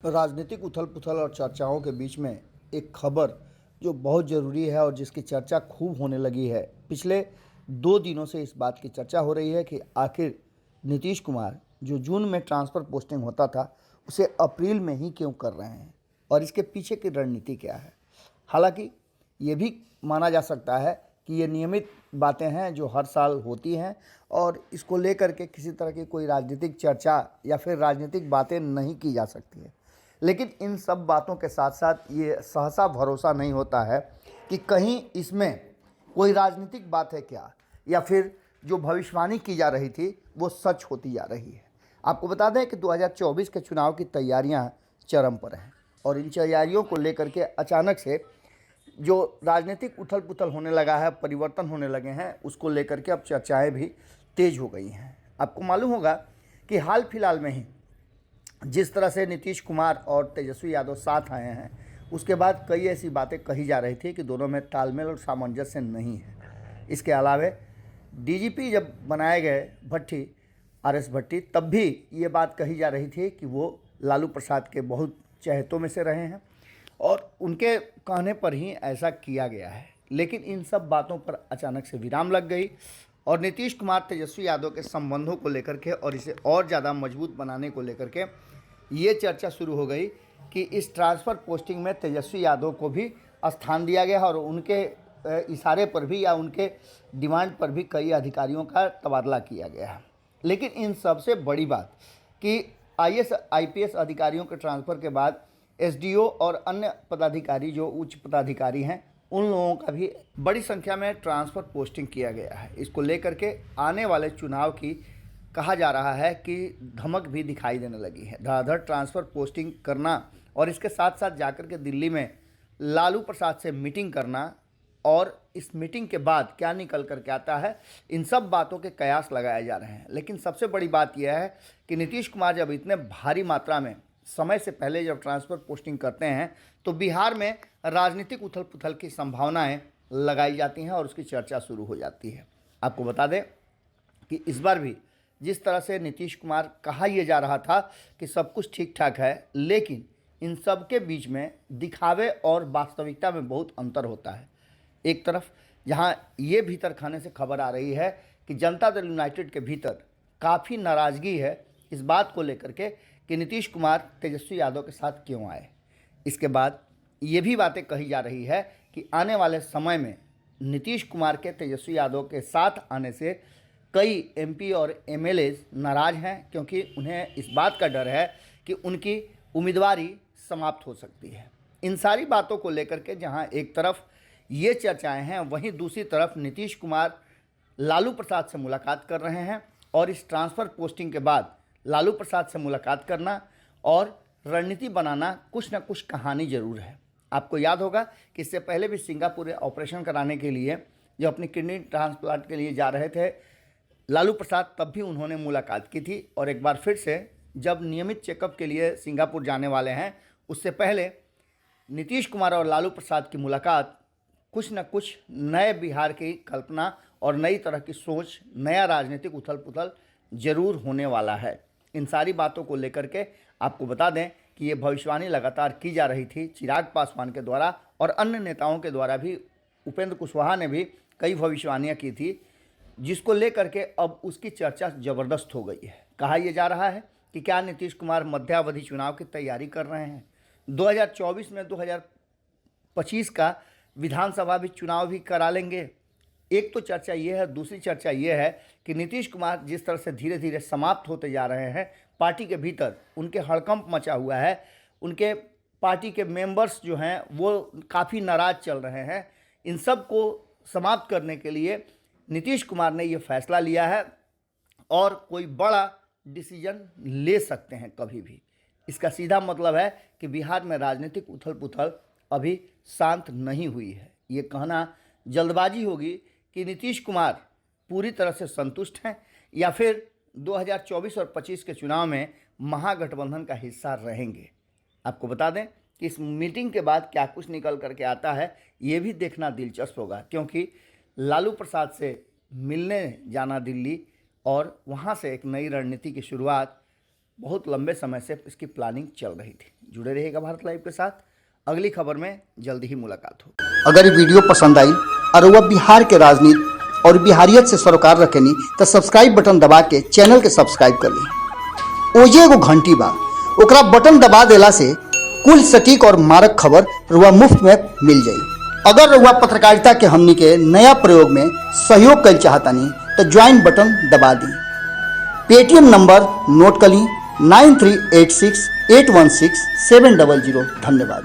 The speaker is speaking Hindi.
राजनीतिक उथल-पुथल और चर्चाओं के बीच में एक खबर जो बहुत ज़रूरी है और जिसकी चर्चा खूब होने लगी है। पिछले 2 दिनों से इस बात की चर्चा हो रही है कि आखिर नीतीश कुमार जो जून में ट्रांसफ़र पोस्टिंग होता था, उसे अप्रैल में ही क्यों कर रहे हैं और इसके पीछे की रणनीति क्या है? हालाँकि ये भी माना जा सकता है कि ये नियमित बातें हैं जो हर साल होती हैं और इसको लेकर के किसी तरह की कोई राजनीतिक चर्चा या फिर राजनीतिक बातें नहीं की जा सकती है। लेकिन इन सब बातों के साथ साथ ये सहसा भरोसा नहीं होता है कि कहीं इसमें कोई राजनीतिक बात है क्या, या फिर जो भविष्यवाणी की जा रही थी वो सच होती जा रही है। आपको बता दें कि 2024 के चुनाव की तैयारियां चरम पर हैं और इन तैयारियों को लेकर के अचानक से जो राजनीतिक उथल पुथल होने लगा है, परिवर्तन होने लगे हैं, उसको लेकर के अब चर्चाएं भी तेज हो गई हैं। आपको मालूम होगा कि हाल फिलहाल में ही जिस तरह से नीतीश कुमार और तेजस्वी यादव साथ आए हैं, उसके बाद कई ऐसी बातें कही जा रही थी कि दोनों में तालमेल और सामंजस्य नहीं है। इसके अलावा डीजीपी जब बनाए गए भट्टी, आरएस भट्टी, तब भी ये बात कही जा रही थी कि वो लालू प्रसाद के बहुत चहेतों में से रहे हैं और उनके कहने पर ही ऐसा किया गया है। लेकिन इन सब बातों पर अचानक से विराम लग गई और नीतीश कुमार तेजस्वी यादव के संबंधों को लेकर के और इसे और ज़्यादा मजबूत बनाने को लेकर के ये चर्चा शुरू हो गई कि इस ट्रांसफ़र पोस्टिंग में तेजस्वी यादव को भी स्थान दिया गया और उनके इशारे पर भी या उनके डिमांड पर भी कई अधिकारियों का तबादला किया गया है। लेकिन इन सबसे बड़ी बात कि आईएएस आईपीएस अधिकारियों के ट्रांसफ़र के बाद एसडीओ और अन्य पदाधिकारी जो उच्च पदाधिकारी हैं, उन लोगों का भी बड़ी संख्या में ट्रांसफ़र पोस्टिंग किया गया है। इसको लेकर के आने वाले चुनाव की कहा जा रहा है कि धमक भी दिखाई देने लगी है। धड़ाधड़ ट्रांसफ़र पोस्टिंग करना और इसके साथ साथ जाकर के दिल्ली में लालू प्रसाद से मीटिंग करना और इस मीटिंग के बाद क्या निकल करके आता है, इन सब बातों के कयास लगाए जा रहे हैं। लेकिन सबसे बड़ी बात यह है कि नीतीश कुमार जब इतने भारी मात्रा में समय से पहले जब ट्रांसफ़र पोस्टिंग करते हैं तो बिहार में राजनीतिक उथल पुथल की संभावनाएं लगाई जाती हैं और उसकी चर्चा शुरू हो जाती है। आपको बता दें कि इस बार भी जिस तरह से नीतीश कुमार कहा यह जा रहा था कि सब कुछ ठीक ठाक है, लेकिन इन सब के बीच में दिखावे और वास्तविकता में बहुत अंतर होता है। एक तरफ जहां ये भीतर खाने से खबर आ रही है कि जनता दल यूनाइटेड के भीतर काफ़ी नाराज़गी है इस बात को लेकर के कि नीतीश कुमार तेजस्वी यादव के साथ क्यों आए। इसके बाद ये भी बातें कही जा रही है कि आने वाले समय में नीतीश कुमार के तेजस्वी यादव के साथ आने से कई एमपी और एमएलए नाराज़ हैं, क्योंकि उन्हें इस बात का डर है कि उनकी उम्मीदवारी समाप्त हो सकती है। इन सारी बातों को लेकर के जहां एक तरफ ये चर्चाएं हैं, वहीं दूसरी तरफ नीतीश कुमार लालू प्रसाद से मुलाकात कर रहे हैं और इस ट्रांसफ़र पोस्टिंग के बाद लालू प्रसाद से मुलाकात करना और रणनीति बनाना कुछ ना कुछ कहानी ज़रूर है। आपको याद होगा कि इससे पहले भी सिंगापुर ऑपरेशन कराने के लिए जो अपनी किडनी ट्रांसप्लांट के लिए जा रहे थे लालू प्रसाद, तब भी उन्होंने मुलाकात की थी और एक बार फिर से जब नियमित चेकअप के लिए सिंगापुर जाने वाले हैं, उससे पहले नीतीश कुमार और लालू प्रसाद की मुलाकात कुछ न कुछ नए बिहार की कल्पना और नई तरह की सोच, नया राजनीतिक उथल पुथल जरूर होने वाला है। इन सारी बातों को लेकर के आपको बता दें कि ये भविष्यवाणी लगातार की जा रही थी चिराग पासवान के द्वारा और अन्य नेताओं के द्वारा भी। उपेंद्र कुशवाहा ने भी कई भविष्यवाणियाँ की थी, जिसको लेकर के अब उसकी चर्चा ज़बरदस्त हो गई है। कहा यह जा रहा है कि क्या नीतीश कुमार मध्यावधि चुनाव की तैयारी कर रहे हैं। 2024 में 2025 का विधानसभा भी चुनाव भी करा लेंगे। एक तो चर्चा ये है, दूसरी चर्चा ये है कि नीतीश कुमार जिस तरह से धीरे धीरे समाप्त होते जा रहे हैं, पार्टी के भीतर उनके हड़कंप मचा हुआ है, उनके पार्टी के मेंबर्स जो हैं वो काफ़ी नाराज़ चल रहे हैं। इन सब को समाप्त करने के लिए नीतीश कुमार ने ये फैसला लिया है और कोई बड़ा डिसीजन ले सकते हैं कभी भी। इसका सीधा मतलब है कि बिहार में राजनीतिक उथल पुथल अभी शांत नहीं हुई है। ये कहना जल्दबाजी होगी कि नीतीश कुमार पूरी तरह से संतुष्ट हैं या फिर 2024 और 25 के चुनाव में महागठबंधन का हिस्सा रहेंगे। आपको बता दें कि इस मीटिंग के बाद क्या कुछ निकल करके आता है, ये भी देखना दिलचस्प होगा, क्योंकि लालू प्रसाद से मिलने जाना दिल्ली और वहाँ से एक नई रणनीति की शुरुआत बहुत लंबे समय से इसकी प्लानिंग चल रही थी। जुड़े रहिएगा भारत लाइव के साथ। अगली खबर में जल्दी ही मुलाकात हो। अगर ये वीडियो पसंद आई और वह बिहार के राजनीति और बिहारियत से सरोकार रखेनी तो सब्सक्राइब बटन दबा के चैनल के सब्सक्राइब कर ली। ओजे एगो घंटी बा, ओकरा बटन दबा देला से कुल सटीक और मारक खबर रुआ मुफ्त में मिल जाई। अगर रुआ पत्रकारिता के हमनी के नया प्रयोग में सहयोग कर चाहतानी तो ज्वाइन बटन दबा दी। पेटीएम नंबर नोट कर ली 9386816700। धन्यवाद।